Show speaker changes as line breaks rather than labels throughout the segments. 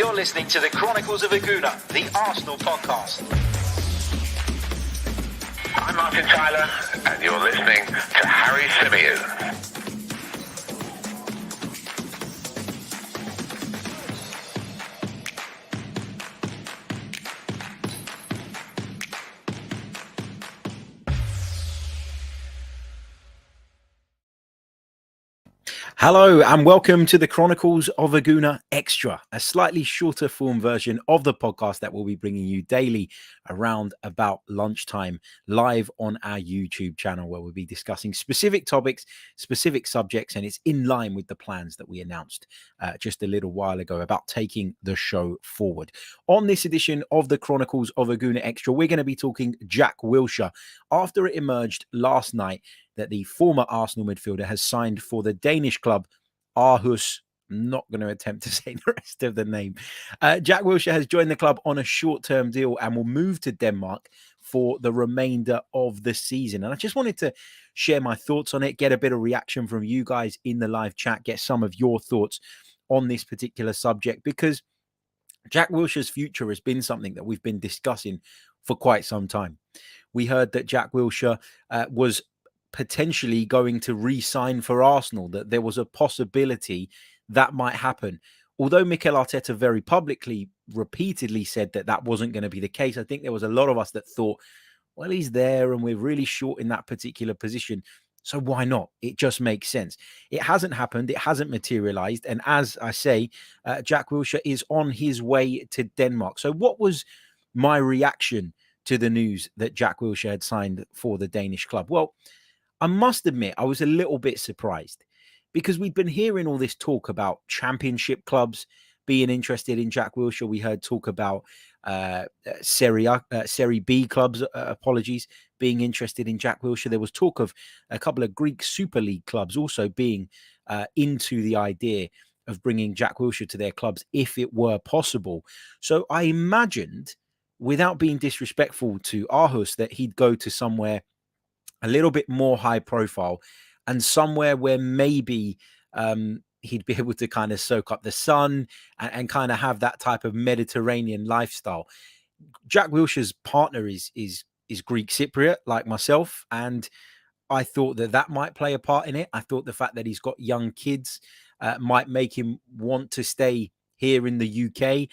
You're listening to the Chronicles of a Gooner, the Arsenal podcast.
I'm Martin Tyler, and you're listening to Harry Symeou.
Hello and welcome to the Chronicles of a Gooner Xtra, a slightly shorter form version of the podcast that we'll be bringing you daily around about lunchtime live on our YouTube channel, where we'll be discussing specific topics, specific subjects, and it's in line with the plans that we announced just a little while ago about taking the show forward. On this edition of the Chronicles of a Gooner Xtra, we're going to be talking Jack Wilshere after it emerged last night that the former Arsenal midfielder has signed for the Danish club Aarhus. I'm not going to attempt to say the rest of the name. Jack Wilshere has joined the club on a short-term deal and will move to Denmark for the remainder of the season. And I just wanted to share my thoughts on it, get a bit of reaction from you guys in the live chat, get some of your thoughts on this particular subject, because Jack Wilshere's future has been something that we've been discussing for quite some time. We heard that Jack Wilshere was potentially going to re-sign for Arsenal, that there was a possibility that might happen. Although Mikel Arteta very publicly, repeatedly said that that wasn't going to be the case, I think there was a lot of us that thought, well, he's there and we're really short in that particular position, so why not? It just makes sense. It hasn't happened. It hasn't materialized. And as I say, Jack Wilshere is on his way to Denmark. So what was my reaction to the news that Jack Wilshere had signed for the Danish club? Well, I must admit, I was a little bit surprised, because we've been hearing all this talk about championship clubs being interested in Jack Wilshere. We heard talk about Serie B clubs, being interested in Jack Wilshere. There was talk of a couple of Greek Super League clubs also being into the idea of bringing Jack Wilshere to their clubs if it were possible. So I imagined, without being disrespectful to Aarhus, that he'd go to somewhere a little bit more high profile and somewhere where maybe he'd be able to kind of soak up the sun and kind of have that type of Mediterranean lifestyle. Jack Wilshere's partner is Greek Cypriot, like myself, and I thought that might play a part in it. I thought the fact that he's got young kids might make him want to stay here in the UK.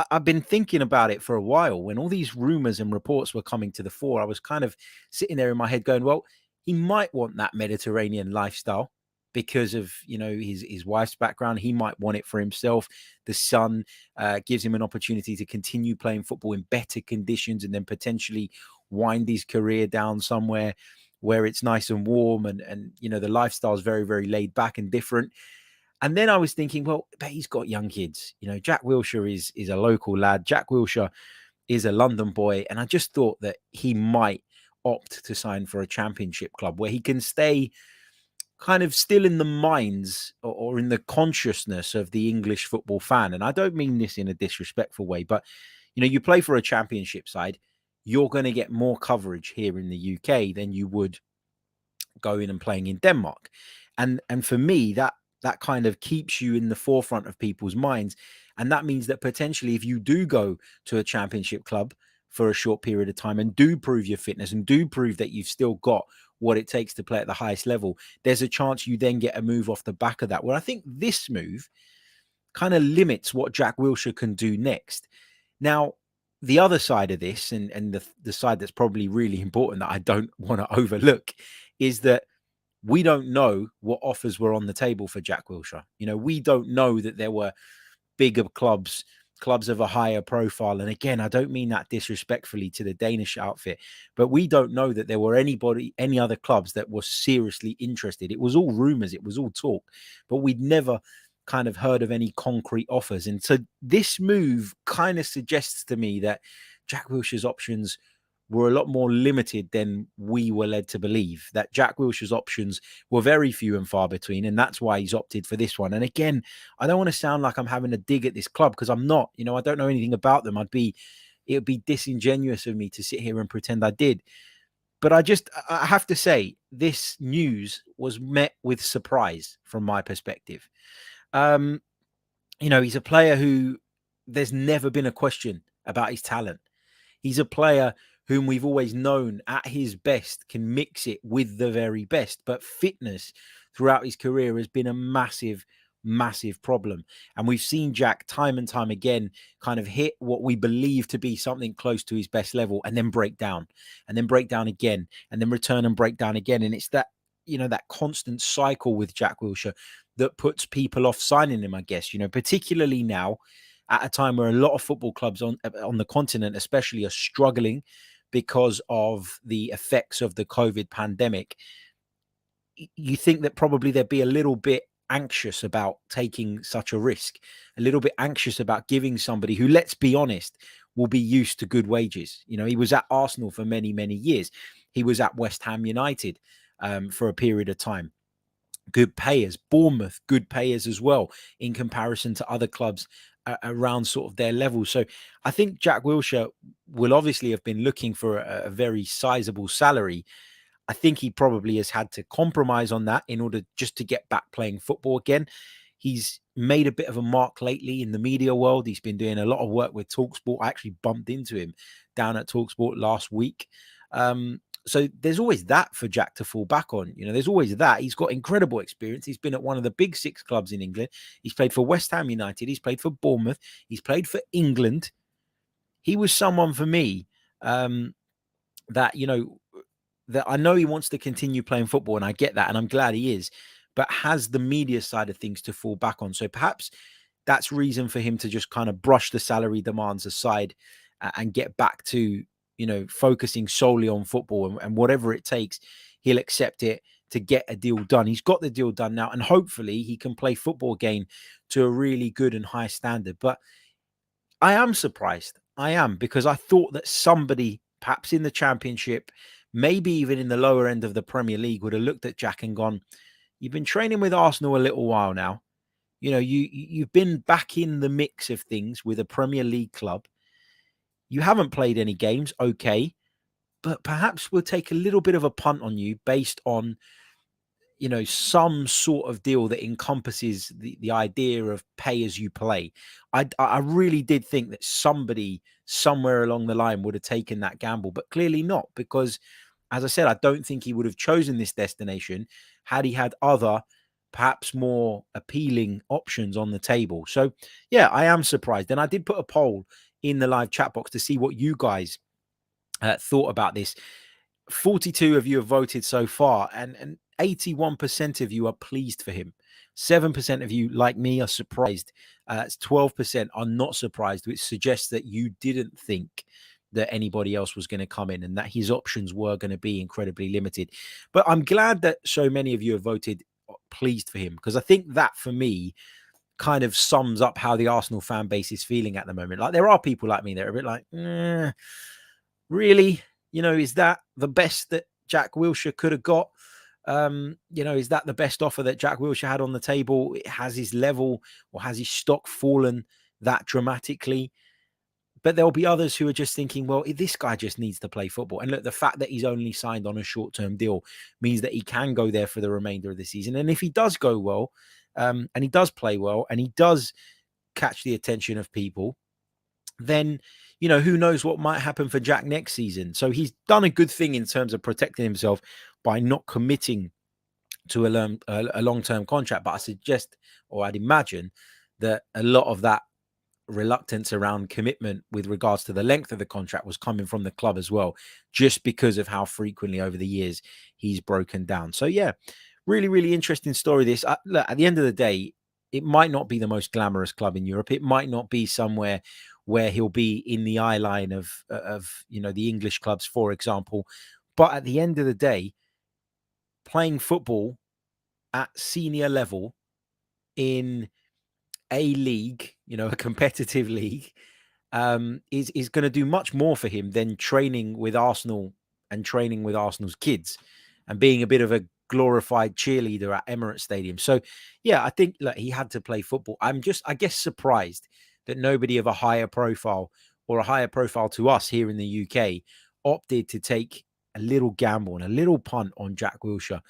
I've been thinking about it for a while. When all these rumors and reports were coming to the fore, I was kind of sitting there in my head going, well, he might want that Mediterranean lifestyle because of, you know, his wife's background. He might want it for himself. The sun gives him an opportunity to continue playing football in better conditions and then potentially wind his career down somewhere where it's nice and warm and you know, the lifestyle is very, very laid back and different. And then I was thinking, well, but he's got young kids. You know, Jack Wilshere is a local lad. Jack Wilshere is a London boy. And I just thought that he might opt to sign for a championship club where he can stay kind of still in the minds or in the consciousness of the English football fan. And I don't mean this in a disrespectful way, but, you know, you play for a championship side, you're going to get more coverage here in the UK than you would going and playing in Denmark. And for me, that kind of keeps you in the forefront of people's minds. And that means that potentially if you do go to a championship club for a short period of time and do prove your fitness and do prove that you've still got what it takes to play at the highest level, there's a chance you then get a move off the back of that. Well, I think this move kind of limits what Jack Wilshere can do next. Now, the other side of this, and the side that's probably really important that I don't want to overlook, is that we don't know what offers were on the table for Jack Wilshere. You know, we don't know that there were bigger clubs of a higher profile. And again, I don't mean that disrespectfully to the Danish outfit, but we don't know that there were any other clubs that were seriously interested. It was all rumors. It was all talk, but we'd never kind of heard of any concrete offers. And so this move kind of suggests to me that Jack Wilshere's options were a lot more limited than we were led to believe, that Jack Wilshere's options were very few and far between, and that's why he's opted for this one. And again, I don't want to sound like I'm having a dig at this club, because I'm not. You know, I don't know anything about them. It would be disingenuous of me to sit here and pretend I did. But I have to say, this news was met with surprise from my perspective. You know, he's a player who there's never been a question about his talent. He's a player whom we've always known at his best can mix it with the very best. But fitness throughout his career has been a massive, massive problem. And we've seen Jack time and time again kind of hit what we believe to be something close to his best level and then break down and then break down again and then return and break down again. And it's that, that constant cycle with Jack Wilshere that puts people off signing him, I guess, particularly now at a time where a lot of football clubs on the continent especially are struggling because of the effects of the COVID pandemic. You think that probably they'd be a little bit anxious about taking such a risk, a little bit anxious about giving somebody who, let's be honest, will be used to good wages. He was at Arsenal for many, many years. He was at West Ham United for a period of time. Good payers. Bournemouth, good payers as well in comparison to other clubs around sort of their level. So I think Jack Wilshere will obviously have been looking for a very sizable salary. I think he probably has had to compromise on that in order just to get back playing football again. He's made a bit of a mark lately in the media world. He's been doing a lot of work with TalkSport. I actually bumped into him down at TalkSport last week. So there's always that for Jack to fall back on. There's always that. He's got incredible experience. He's been at one of the big 6 clubs in England. He's played for West Ham United. He's played for Bournemouth. He's played for England. He was someone for me that, that I know he wants to continue playing football, and I get that, and I'm glad he is, but has the media side of things to fall back on. So perhaps that's reason for him to just kind of brush the salary demands aside and get back to, focusing solely on football, and whatever it takes, he'll accept it to get a deal done. He's got the deal done now, and hopefully he can play football again to a really good and high standard. But I am surprised. I am, because I thought that somebody, perhaps in the Championship, maybe even in the lower end of the Premier League, would have looked at Jack and gone, you've been training with Arsenal a little while now. You've been back in the mix of things with a Premier League club. You haven't played any games, okay, but perhaps we'll take a little bit of a punt on you based on, some sort of deal that encompasses the idea of pay as you play. I really did think that somebody somewhere along the line would have taken that gamble, but clearly not, because, as I said, I don't think he would have chosen this destination had he had other, perhaps more appealing options on the table. So, yeah, I am surprised. And I did put a poll in the live chat box to see what you guys thought about this. 42 of you have voted so far, and 81% of you are pleased for him. 7% of you, like me, are surprised. 12% are not surprised, which suggests that you didn't think that anybody else was going to come in and that his options were going to be incredibly limited. But I'm glad that so many of you have voted pleased for him, because I think that, for me, kind of sums up how the Arsenal fan base is feeling at the moment. Like, there are people like me that are a bit like, really? Is that the best that Jack Wilshere could have got? Is that the best offer that Jack Wilshere had on the table? Has his level or has his stock fallen that dramatically? But there'll be others who are just thinking, well, this guy just needs to play football. And look, the fact that he's only signed on a short-term deal means that he can go there for the remainder of the season. And if he does go well, and he does play well, and he does catch the attention of people, then, who knows what might happen for Jack next season. So he's done a good thing in terms of protecting himself by not committing to a long-term contract. But I suggest, or I'd imagine, that a lot of that reluctance around commitment with regards to the length of the contract was coming from the club as well, just because of how frequently over the years he's broken down. So, yeah, really, really interesting story, this. Look, at the end of the day, it might not be the most glamorous club in Europe. It might not be somewhere where he'll be in the eye line of the English clubs, for example. But at the end of the day, playing football at senior level in a league, a competitive league, is going to do much more for him than training with Arsenal and training with Arsenal's kids and being a bit of a glorified cheerleader at Emirates Stadium. So, yeah, I think he had to play football. I'm just, I guess, surprised that nobody of a higher profile, or a higher profile to us here in the UK, opted to take a little gamble and a little punt on Jack Wilshere,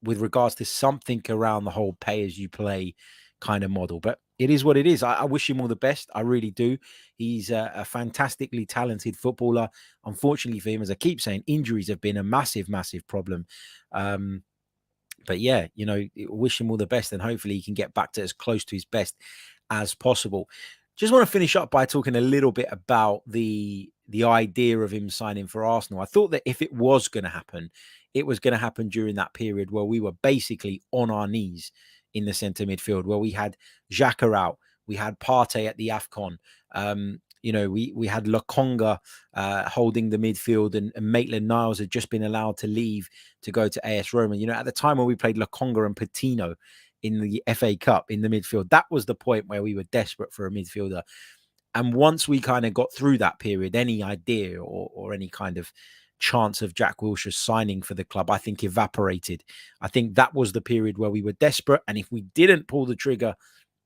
with regards to something around the whole pay as you play kind of model. But it is what it is. I wish him all the best. I really do. He's a fantastically talented footballer. Unfortunately for him, as I keep saying, injuries have been a massive, massive problem. But yeah, you know, wish him all the best, and hopefully he can get back to as close to his best as possible. Just want to finish up by talking a little bit about the idea of him signing for Arsenal. I thought that if it was going to happen, it was going to happen during that period where we were basically on our knees in the centre midfield, where we had Xhaka out, we had Partey at the AFCON. You know, we had Lokonga holding the midfield, and Maitland-Niles had just been allowed to leave to go to AS Roma. You know, at the time when we played Lokonga and Patino in the FA Cup in the midfield, that was the point where we were desperate for a midfielder. And once we kind of got through that period, any idea or any kind of chance of Jack Wilshere signing for the club, I think, evaporated. I think that was the period where we were desperate. And if we didn't pull the trigger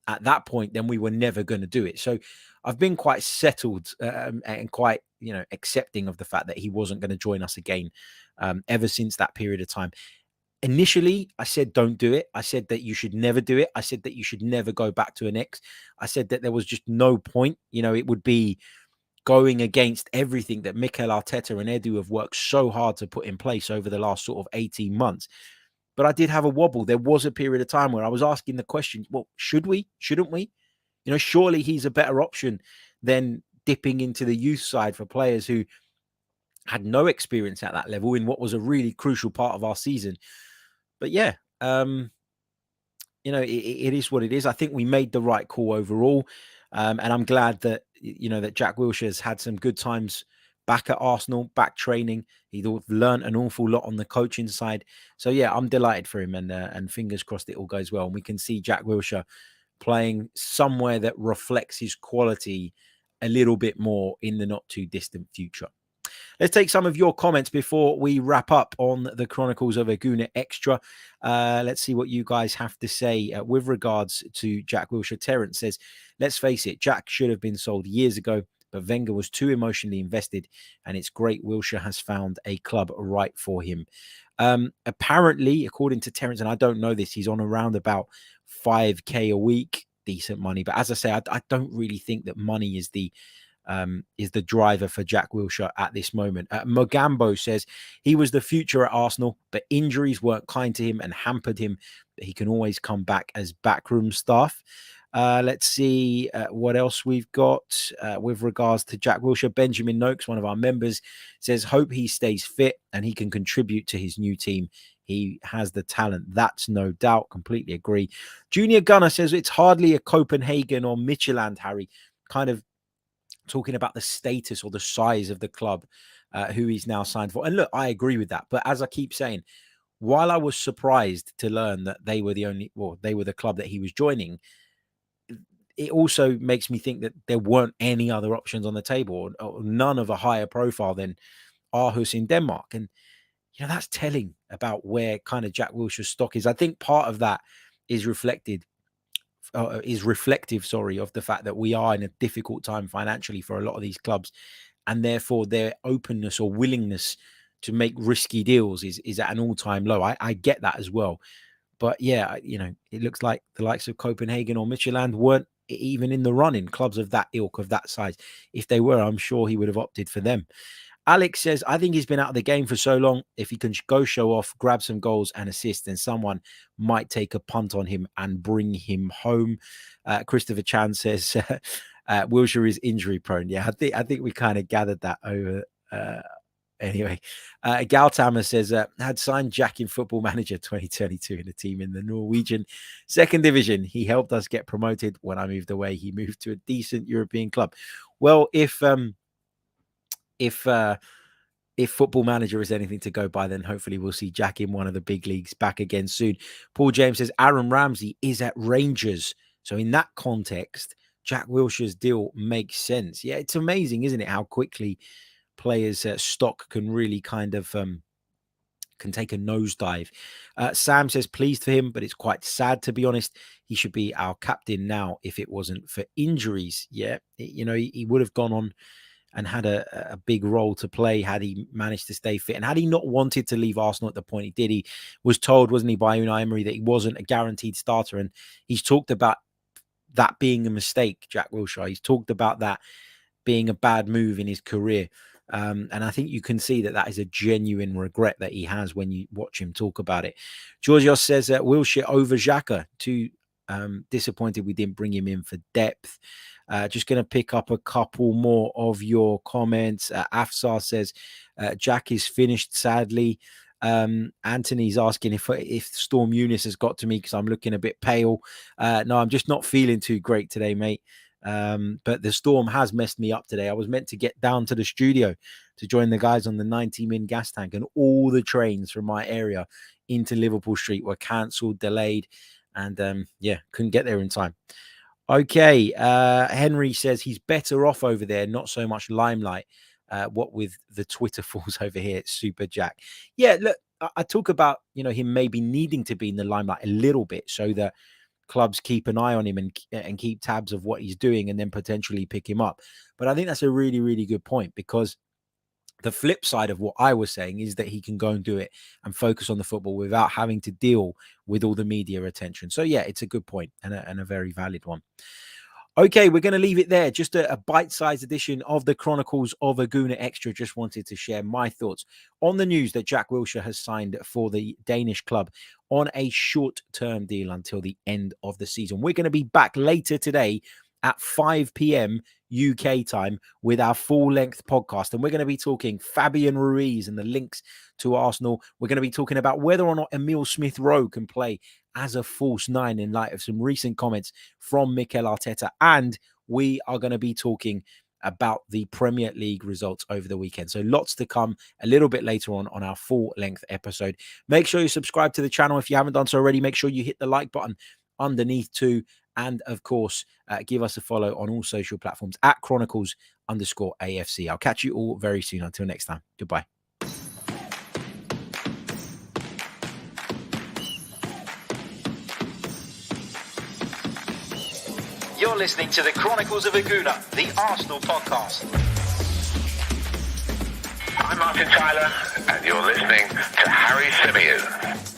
at that point, then we were never going to do it. So I've been quite settled and quite, you know, accepting of the fact that he wasn't going to join us again ever since that period of time. Initially, I said, don't do it. I said that you should never do it. I said that you should never go back to an ex. I said that there was just no point. You know, it would be going against everything that Mikel Arteta and Edu have worked so hard to put in place over the last sort of 18 months. But I did have a wobble. There was a period of time where I was asking the question, well, should we? Shouldn't we? You know, surely he's a better option than dipping into the youth side for players who had no experience at that level in what was a really crucial part of our season. But yeah, you know, it is what it is. I think we made the right call overall. And I'm glad that, you know, that Jack Wilshere has had some good times back at Arsenal, back training. He'd learned an awful lot on the coaching side. So yeah, I'm delighted for him, and fingers crossed it all goes well. And we can see Jack Wilshere playing somewhere that reflects his quality a little bit more in the not too distant future. Let's take some of your comments before we wrap up on the Chronicles of a Gooner Xtra. Let's see what you guys have to say with regards to Jack Wilshere. Terence says, let's face it, Jack should have been sold years ago, but Wenger was too emotionally invested, and it's great Wilshere has found a club right for him. Apparently, according to Terence, and I don't know this, he's on around about 5K a week, decent money. But as I say, I don't really think that money is the driver for Jack Wilshere at this moment. Mogambo says he was the future at Arsenal, but injuries weren't kind to him and hampered him. But he can always come back as backroom staff. Let's see what else we've got with regards to Jack Wilshere. Benjamin Noakes, one of our members, says, hope he stays fit and he can contribute to his new team. He has the talent. That's no doubt. Completely agree. Junior Gunner says, it's hardly a Copenhagen or Midtjylland, Harry. Kind of talking about the status or the size of the club who he's now signed for. And look, I agree with that. But as I keep saying, while I was surprised to learn that they were the club that he was joining, it also makes me think that there weren't any other options on the table, or none of a higher profile than Aarhus in Denmark. And, you know, that's telling about where kind of Jack Wilshere's stock is. I think part of that is reflective, of the fact that we are in a difficult time financially for a lot of these clubs, and therefore their openness or willingness to make risky deals is at an all-time low. I get that as well. But yeah, you know, it looks like the likes of Copenhagen or Midtjylland weren't even in the running, clubs of that ilk, of that size. If they were, I'm sure he would have opted for them. Alex says, I think he's been out of the game for so long. If he can go show off, grab some goals and assists, then someone might take a punt on him and bring him home. Christopher Chan says, Wilshere is injury prone. Yeah, I think we kind of gathered that over. Anyway, Galtamer says, had signed Jack in Football Manager 2022 in a team in the Norwegian second division. He helped us get promoted. When I moved away, he moved to a decent European club. Well, if Football Manager is anything to go by, then hopefully we'll see Jack in one of the big leagues back again soon. Paul James says, Aaron Ramsey is at Rangers. So in that context, Jack Wilshere's deal makes sense. Yeah, it's amazing, isn't it, how quickly players' stock can really kind of can take a nosedive. Sam says, pleased for him, but it's quite sad, to be honest. He should be our captain now if it wasn't for injuries. Yeah, you know, he would have gone on and had a big role to play had he managed to stay fit. And had he not wanted to leave Arsenal at the point he did, he was told, wasn't he, by Unai Emery, that he wasn't a guaranteed starter. And he's talked about that being a mistake, Jack Wilshere. He's talked about that being a bad move in his career. And I think you can see that is a genuine regret that he has when you watch him talk about it. Georgios says that Wilshere over Xhaka. Too disappointed we didn't bring him in for depth. Just going to pick up a couple more of your comments. Afsar says Jack is finished, sadly. Anthony's asking if Storm Eunice has got to me because I'm looking a bit pale. No, I'm just not feeling too great today, mate. But the storm has messed me up today. I was meant to get down to the studio to join the guys on the 90-min gas tank, and all the trains from my area into Liverpool Street were cancelled, delayed, and couldn't get there in time. Okay, Henry says he's better off over there, not so much limelight. What with the Twitter falls over here, it's Super Jack. Yeah, look, I talk about him maybe needing to be in the limelight a little bit so that clubs keep an eye on him and keep tabs of what he's doing and then potentially pick him up. But I think that's a really, really good point, because the flip side of what I was saying is that he can go and do it and focus on the football without having to deal with all the media attention. So, yeah, it's a good point and a very valid one. Okay, we're going to leave it there. Just a bite-sized edition of the Chronicles of a Gooner Xtra. Just wanted to share my thoughts on the news that Jack Wilshere has signed for the Danish club on a short-term deal until the end of the season. We're going to be back later today at 5 p.m. UK time with our full-length podcast. And we're going to be talking Fabian Ruiz and the links to Arsenal. We're going to be talking about whether or not Emile Smith-Rowe can play as a false nine in light of some recent comments from Mikel Arteta. And we are going to be talking about the Premier League results over the weekend. So lots to come a little bit later on our full-length episode. Make sure you subscribe to the channel if you haven't done so already. Make sure you hit the like button underneath too. And, of course, give us a follow on all social platforms at Chronicles_AFC. I'll catch you all very soon. Until next time. Goodbye.
You're listening to the Chronicles of a Gooner, the Arsenal podcast.
I'm Martin Tyler, and you're listening to Harry Symeou.